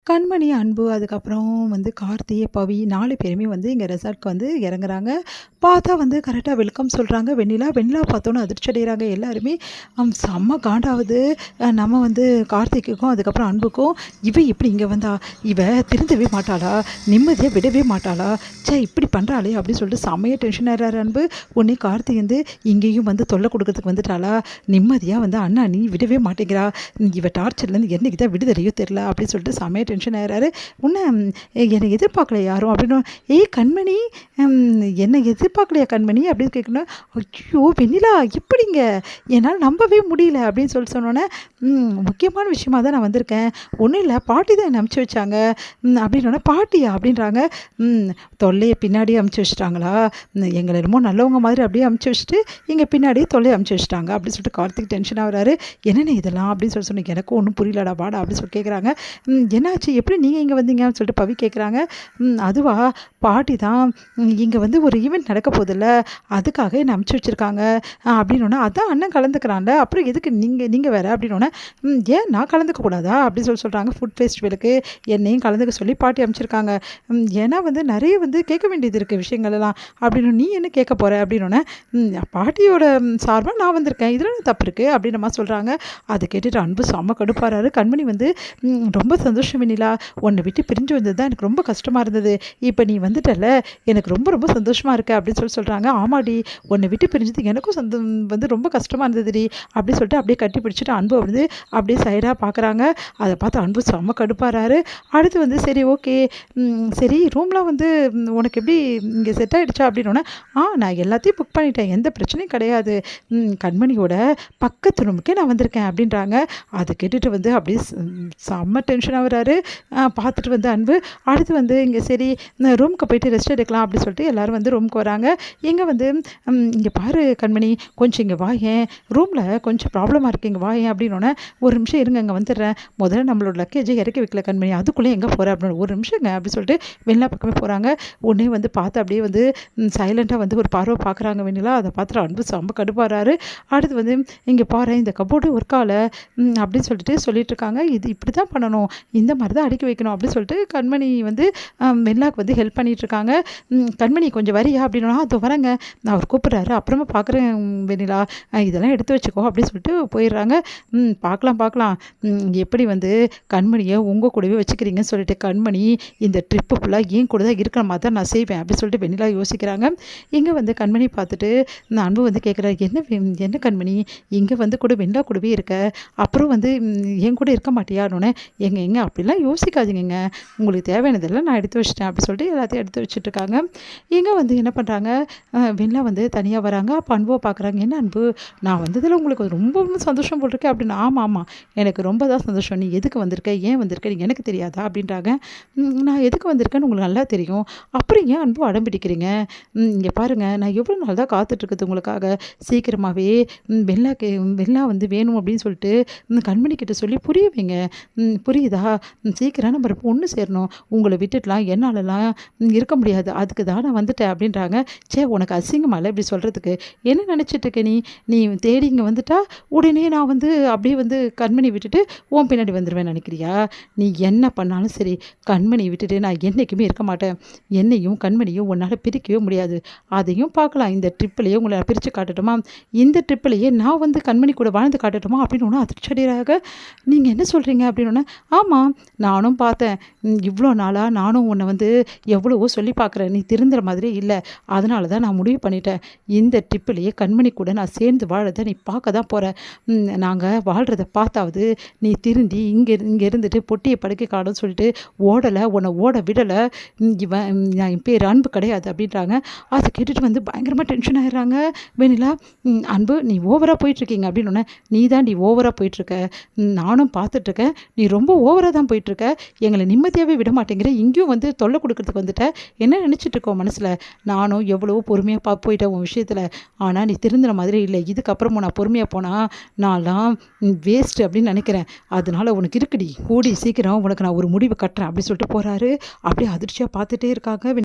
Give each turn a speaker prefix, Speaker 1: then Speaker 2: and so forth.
Speaker 1: கண்மணி, அன்பு அதுக்கப்புறம் கார்த்தி, பவி 4 பேருமே எங்க ரெசார்ட்க்கு இறங்குறாங்க. பார்த்தா கரெக்ட்டா வெல்கம் சொல்றாங்க. வெண்ணிலா பார்த்தோன்னே அதிர்ச்சி அடையிறாங்க எல்லாருமே. செம்ம காண்டாவுது. நம்ம கார்த்திக்குக்கும், அதுக்கப்புறம் அன்புக்கும், "இவ எப்படி இங்க வந்தா? இவ திருந்தவே மாட்டாளா? நிம்மதியா விடவே மாட்டாளா? ச்சே! இப்படி பண்றாளே!" அப்படின்னு சொல்லிட்டு செம்மையா டென்ஷன் ஆயிடுறாரு அன்பு. உடனே கார்த்தி இங்கேயும் தொல்லை கொடுக்கறதுக்கு வந்துட்டாளா? நிம்மதியா அண்ணா நீ விடவே மாட்டேங்கிறா. இவ டார்ச்சர்லேருந்து என்னைக்கு தான் விடுதலையோ தெரில அப்படின்னு சொல்லிட்டு செம்மையா டென்ஷன் ஆயிடுறாரு. உன்னை என்னை எதிர்பார்க்கல யாரும் அப்படின்னு. "ஏய் கண்மணி, என்னை எதிர்பார்க்கலையா கண்மணி?" அப்படின்னு கேட்கணும். "ஐயோ வெண்ணிலா எப்படிங்க? என்னால் நம்பவே முடியல" அப்படின்னு சொன்னோன்னே, முக்கியமான விஷயமா தான் நான் வந்திருக்கேன். ஒன்றும் இல்லை, பாட்டி தான் என்னை அனுப்பிச்சி வச்சாங்க" அப்படின்னோடனே, "பாட்டியா?" அப்படின்றாங்க. தொல்லையை பின்னாடியே அமுச்சு வச்சுட்டாங்களா? எங்களை என்னமோ நல்லவங்க மாதிரி அப்படியே அமுச்சு வச்சுட்டு இங்கே பின்னாடியே தொல்லையை அமுச்சு வச்சுட்டாங்க அப்படின்னு சொல்லிட்டு கார்த்திக் டென்ஷன் ஆகுறாரு. "என்னென்ன இதெல்லாம்?" அப்படின்னு சொன்னேன். "எனக்கும் ஒன்றும் புரியலடா, வாடா" அப்படின்னு சொல்லி கேட்குறாங்க. "என்னாச்சு? எப்படி நீங்கள் இங்கே வந்தீங்கன்னு?" சொல்லிட்டு பவி கேட்குறாங்க. "அதுவா, பாட்டி தான் இங்கே ஒரு ஈவெண்ட் நடக்க போதில்ல, அதுக்காக என்னை அமுச்சு வச்சுருக்காங்க" அப்படின்னோடனே, "அதான் அண்ணன் கலந்துக்கிறான்ல, அப்புறம் எதுக்கு நீங்கள் வேறு?" அப்படின்னோடனே, "ஏன் நான் கலந்துக்க கூடாதா?" அப்படின்னு சொல்கிறாங்க. "ஃபுட் ஃபெஸ்டிவலுக்கு என்னையும் கலந்துக்க சொல்லி பாட்டி அமுச்சிருக்காங்க. ஏன்னா நிறைய கேட்க வேண்டியது இருக்குது விஷயங்கள் எல்லாம்" அப்படின்னு. "நீ என்ன கேட்க போகிற?" அப்படின்னோடனே, "பாட்டியோட சார்பாக நான் வந்திருக்கேன், இதில் தப்பு இருக்குது" அப்படின்னு நம்ம சொல்கிறாங்க. அதை கேட்டுட்டு அன்பு செம்ம கடுப்பாராரு. கண்மணி "ரொம்ப சந்தோஷம் வெண்ணிலா, உன்னை விட்டு பிரிஞ்சு வந்தது தான் எனக்கு ரொம்ப கஷ்டமாக இருந்தது. இப்போ நீ வந்துட்டல, எனக்கு ரொம்ப ரொம்ப சந்தோஷமாக இருக்கு" அப்படின்னு சொல்கிறாங்க. "ஆமாடி, உன்னை விட்டு பிரிஞ்சது எனக்கும் ரொம்ப கஷ்டமாக இருந்ததுடி" அப்படின்னு சொல்லிட்டு அப்படியே கட்டி பிடிச்சிட்டு அன்பு அப்படியே சைடாக பார்க்குறாங்க. அதை பார்த்து அன்பு செம்ம கடுப்பாராரு. அடுத்து "சரி ஓகே, சரி ரூம்லாம் உனக்கு எப்படி இங்கே செட் ஆகிடுச்சா?" அப்படின்னோடனே, நான் எல்லாத்தையும் புக் பண்ணிட்டேன், எந்த பிரச்சனையும் கிடையாது. கண்மணியோட பக்கத்து ரூமுக்கே நான் வந்திருக்கேன்" அப்படின்றாங்க. அதை கேட்டுட்டு அப்படியே செம்ம டென்ஷன் ஆகுறாரு. பார்த்துட்டு அன்பு அடுத்து இங்கே சரி ரூமுக்கு போயிட்டு ரெஸ்ட் எடுக்கலாம் அப்படின்னு சொல்லிட்டு எல்லோரும் ரூமுக்கு வராங்க. இங்கே "இங்கே பாரு கண்மணி, கொஞ்சம் இங்கே வாயேன், ரூமில் கொஞ்சம் ப்ராப்ளமாக இருக்குது, இங்கே வாயேன்" அப்படின்னோடனே, "ஒரு நிமிஷம் இருங்க, இங்கே வந்துடுறேன், முதல்ல நம்மளோட லக்கேஜை இறக்கி வைக்கல கண்மணி, அதுக்குள்ளே எங்கே போகிற?" அப்படின்னு. "ஒரு நிமிஷங்க" அப்படின்னு சொல்லிட்டு வெண்ணிலா பக்கமே போகிறாங்க. உடனே பார்த்து அப்படியே சைலண்ட்டாக ஒரு பார்வை பார்க்குறாங்க வெண்ணிலா. அதை பார்த்துட்டு அன்பு செம்ம கடுப்பாராரு. அடுத்து "இங்கே பாரு, இந்த கபோர்டு ஒர்க் ஆகலை" அப்படின்னு சொல்லிட்டு இருக்காங்க. "இது இப்படி தான் பண்ணணும், இந்த மாதிரி தான் அடுக்கி வைக்கணும்" அப்படின்னு சொல்லிட்டு கண்மணி வெண்ணிலாவுக்கு ஹெல்ப் பண்ணிகிட்ருக்காங்க. "கண்மணி கொஞ்சம் வரியா?" அப்படின்னா, "அதோ வரேங்க, நான் அவர் கூப்பிட்றாரு, அப்புறமா பார்க்குறேன் வெண்ணிலா, இதெல்லாம் எடுத்து வச்சுக்கோ" அப்படின்னு சொல்லிட்டு போயிடுறாங்க. பார்க்கலாம் எப்படி கண்மணியை உங்கள் கூடவே வச்சுக்கிறீங்கன்னு சொல்லிட்டு, "கண்மணி இந்த ட்ரிப்பு ஃபுல்லாக ஏன் கூட தான் இருக்கிற மாதிரி தான் நான் செய்வேன்" அப்படின்னு சொல்லிட்டு வெண்ணிலா யோசிக்கிறாங்க. இங்கே கண்மணி பார்த்துட்டு இந்த அன்பு கேட்குறாரு, "என்ன கண்மணி இங்கே கூட வெண்ணிலா கூடவே இருக்க, அப்புறம் என் கூட இருக்க மாட்டியான்னு?" "எங்க அப்படிலாம் யோசிக்காதீங்க, உங்களுக்கு தேவையானதெல்லாம் நான் எடுத்து வச்சிட்டேன்" அப்படி சொல்லிட்டு எல்லாத்தையும் எடுத்து வச்சுட்ருக்காங்க. இங்கே என்ன பண்ணுறாங்க, வெண்ணிலா தனியாக வராங்க. அப்போ அன்புவை பார்க்குறாங்க. "என்ன அன்பு, நான் வந்ததில் உங்களுக்கு ரொம்ப சந்தோஷம் போட்டிருக்கேன்" அப்படின்னு. "ஆமாம், எனக்கு ரொம்ப தான் சந்தோஷம். நீ எதுக்கு வந்திருக்க, ஏன் வந்திருக்க, நீ எனக்கு தெரியாதா?" அப்படின்றாங்க. "நான் எதுக்கு வந்திருக்கேன்னு உங்களுக்கு நல்லா தெரியும், அப்புறம் ஏன் அன்பு அடம் பிடிக்கிறீங்க? இங்கே பாருங்கள், நான் எவ்வளோ நாள் தான் காத்துட்ருக்குது உங்களுக்காக, சீக்கிரமாகவே வெண்ணிலா வேணும் அப்படின்னு சொல்லிட்டு கண்மணி கிட்ட சொல்லி புரிய வைங்க, புரியுதா? சீக்கிரம் நம்ம ஒன்று சேரணும், உங்களை விட்டுட்டுலாம் என்னாலலாம் இருக்க முடியாது, அதுக்கு தான் நான் வந்துட்டேன்" அப்படின்றாங்க. "சே, உனக்கு அசிங்கமால இப்படி சொல்கிறதுக்கு? என்ன நினச்சிட்டு இருக்க நீ தேடி இங்கே வந்துட்டா உடனே நான் அப்படியே கண்மணி விட்டுட்டு உன் பின்னாடி வந்துடுவேன் நினைக்கிறியா? நீ என்ன பண்ணாலும் சரி, கண்மணியை விட்டுட்டு நான் என்றைக்குமே இருக்க மாட்டேன். என்னையும் கண்மணியும் உன்னால் பிரிக்கவே முடியாது. அதையும் பார்க்கலாம், இந்த ட்ரிப்பிலேயே உங்களை பிரித்து காட்டட்டுமா? இந்த ட்ரிப்பிலேயே நான் கண்மணி கூட வாழ்ந்து காட்டட்டுமா?" அப்படின்னு ஒன்று அதிர்ச்சியடைகிறாங்க. "நீங்கள் என்ன சொல்கிறீங்க?" அப்படின்னு. "ஆமாம், நானும் பார்த்தேன், இவ்வளோ நாளாக நானும் உன்னை எவ்வளவோ சொல்லி பார்க்குறேன், நீ திருந்துற மாதிரி இல்லை. அதனால தான் நான் முடிவு பண்ணிட்டேன், இந்த ட்ரிப்பிலேயே கண்மணி கூட நான் சேர்ந்து வாழறதை நீ பார்க்க தான் போகிற. நாங்கள் வாழ்கிறத பார்த்தாவது நீ திருந்தி இங்கே இருந்துட்டு பொட்டியை படுக்க காணும்னு சொல்லிட்டு ஓடலை, உன்னை ஓட விடலை. என் பேர் அன்பு கிடையாது" அப்படின்றாங்க. அதை கேட்டுட்டு பயங்கரமாக டென்ஷன் ஆகிடுறாங்க வெண்ணிலா. "அன்பு, நீ ஓவராக போயிட்டுருக்கீங்க" அப்படின்னு. "நீ தான் ஓவராக போயிட்டுருக்க, நானும் பார்த்துட்ருக்கேன், நீ ரொம்ப ஓவராக தான் போயிட்டுருக்க, எங்களை நிம்மதியாகவே விட மாட்டேங்கிற, இங்கேயும் தொல்லை கொடுக்கறதுக்கு வந்துட்ட, என்ன நினச்சிட்டு இருக்கோம் மனசில்? நானும் எவ்வளவோ பொறுமையாக போயிட்டேன் உன் விஷயத்தில், ஆனால் நீ திருந்துற மாதிரி இல்லை. இதுக்கப்புறமும் நான் பொறுமையாக போனால் நான்லாம் வேஸ்ட்டு அப்படின்னு நினைக்கிறேன். அதனால உனக்கு இருக்குடி, கூடி சீக்கிரம் உனக்கு நான் ஒரு முடிவு கட்டுறேன்" அப்படி சொல்லிட்டு போகிறாரு. அப்படியே அதிர்ச்சியாக பார்த்துட்டே இருக்காங்க.